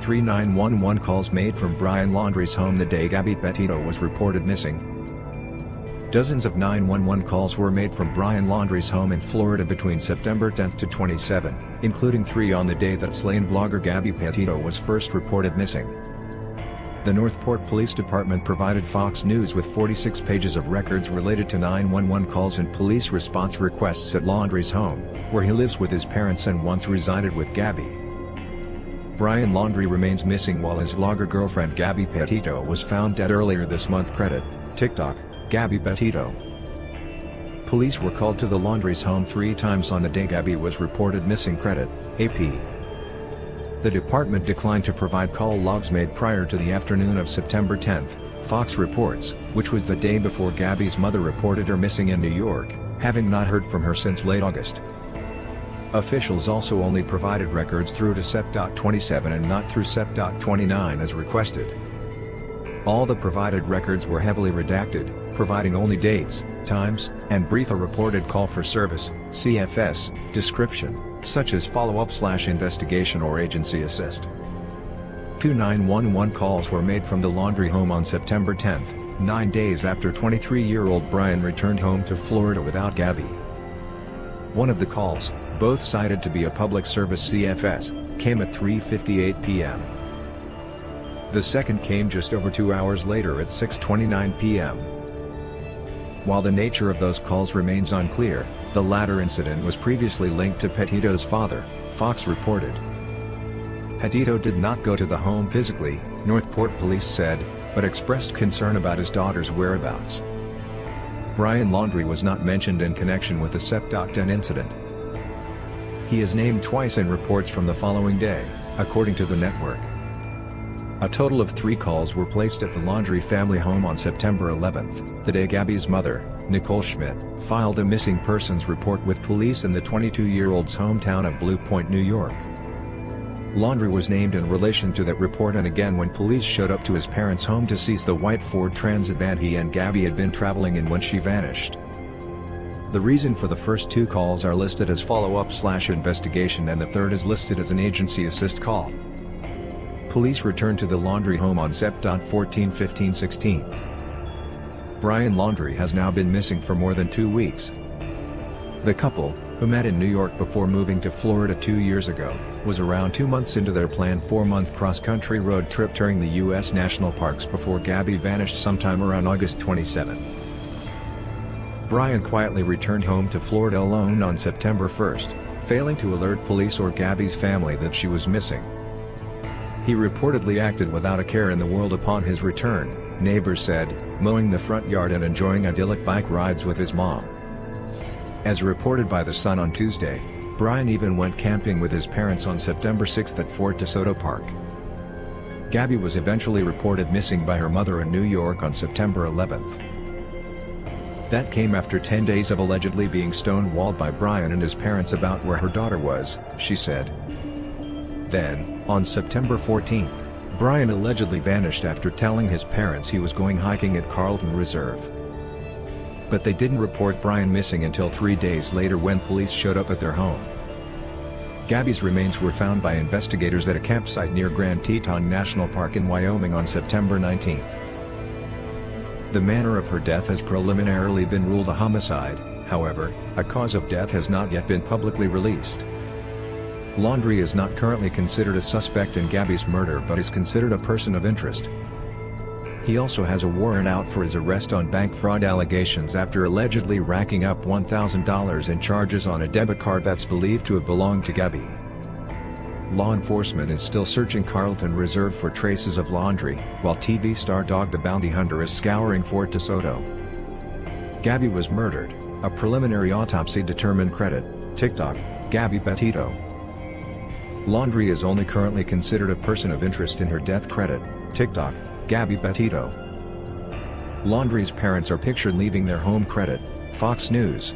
3 911 calls made from Brian Laundrie's home the day Gabby Petito was reported missing. Dozens of 911 calls were made from Brian Laundrie's home in Florida between September 10 to 27, including 3 on the day that slain vlogger Gabby Petito was first reported missing. The Northport Police Department provided Fox News with 46 pages of records related to 911 calls and police response requests at Laundrie's home, where he lives with his parents and once resided with Gabby. Brian Laundrie remains missing while his vlogger girlfriend Gabby Petito was found dead earlier this month. Credit, TikTok, Gabby Petito. Police were called to the Laundrie's home 3 times on the day Gabby was reported missing. Credit, AP. The department declined to provide call logs made prior to the afternoon of September 10, Fox reports, which was the day before Gabby's mother reported her missing in New York, having not heard from her since late August. Officials also only provided records through to Sept.27 and not through Sept.29 as requested. All the provided records were heavily redacted, providing only dates, times, and brief a reported call for service, CFS, description, such as follow-up/investigation or agency assist. 2 911 calls were made from the Laundrie home on September 10, 9 days after 23-year-old Brian returned home to Florida without Gabby. One of the calls, both cited to be a public service CFS, came at 3:58 p.m. The second came just over 2 hours later at 6:29 p.m. While the nature of those calls remains unclear, the latter incident was previously linked to Petito's father, Fox reported. Petito did not go to the home physically, Northport police said, but expressed concern about his daughter's whereabouts. Brian Laundrie was not mentioned in connection with the Sept.10 incident. He is named twice in reports from the following day, according to the network. A total of 3 calls were placed at the Laundrie family home on September 11, the day Gabby's mother, Nicole Schmidt, filed a missing persons report with police in the 22-year-old's hometown of Blue Point, New York. Laundrie was named in relation to that report and again when police showed up to his parents' home to seize the white Ford Transit van he and Gabby had been traveling in when she vanished. The reason for the first 2 calls are listed as follow-up/investigation and the third is listed as an agency assist call. Police returned to the Laundrie home on Sept.14-15-16. Brian Laundrie has now been missing for more than 2 weeks. The couple, who met in New York before moving to Florida 2 years ago, was around 2 months into their planned 4-month cross-country road trip touring the U.S. national parks before Gabby vanished sometime around August 27. Brian quietly returned home to Florida alone on September 1, failing to alert police or Gabby's family that she was missing. He reportedly acted without a care in the world upon his return, neighbors said, mowing the front yard and enjoying idyllic bike rides with his mom. As reported by The Sun on Tuesday, Brian even went camping with his parents on September 6 at Fort DeSoto Park. Gabby was eventually reported missing by her mother in New York on September 11. That came after 10 days of allegedly being stonewalled by Brian and his parents about where her daughter was, she said. Then, on September 14, Brian allegedly vanished after telling his parents he was going hiking at Carlton Reserve. But they didn't report Brian missing until 3 days later when police showed up at their home. Gabby's remains were found by investigators at a campsite near Grand Teton National Park in Wyoming on September 19. The manner of her death has preliminarily been ruled a homicide, however, a cause of death has not yet been publicly released. Laundrie is not currently considered a suspect in Gabby's murder but is considered a person of interest. He also has a warrant out for his arrest on bank fraud allegations after allegedly racking up $1,000 in charges on a debit card that's believed to have belonged to Gabby. Law enforcement is still searching Carlton Reserve for traces of Laundrie, while TV star Dog the Bounty Hunter is scouring Fort DeSoto. Gabby was murdered, a preliminary autopsy determined. Credit, TikTok, Gabby Petito. Laundrie is only currently considered a person of interest in her death. Credit, TikTok, Gabby Petito. Laundrie's parents are pictured leaving their home. Credit, Fox News.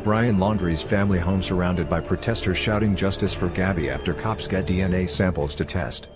Brian Laundrie's family home surrounded by protesters shouting justice for Gabby after cops get DNA samples to test.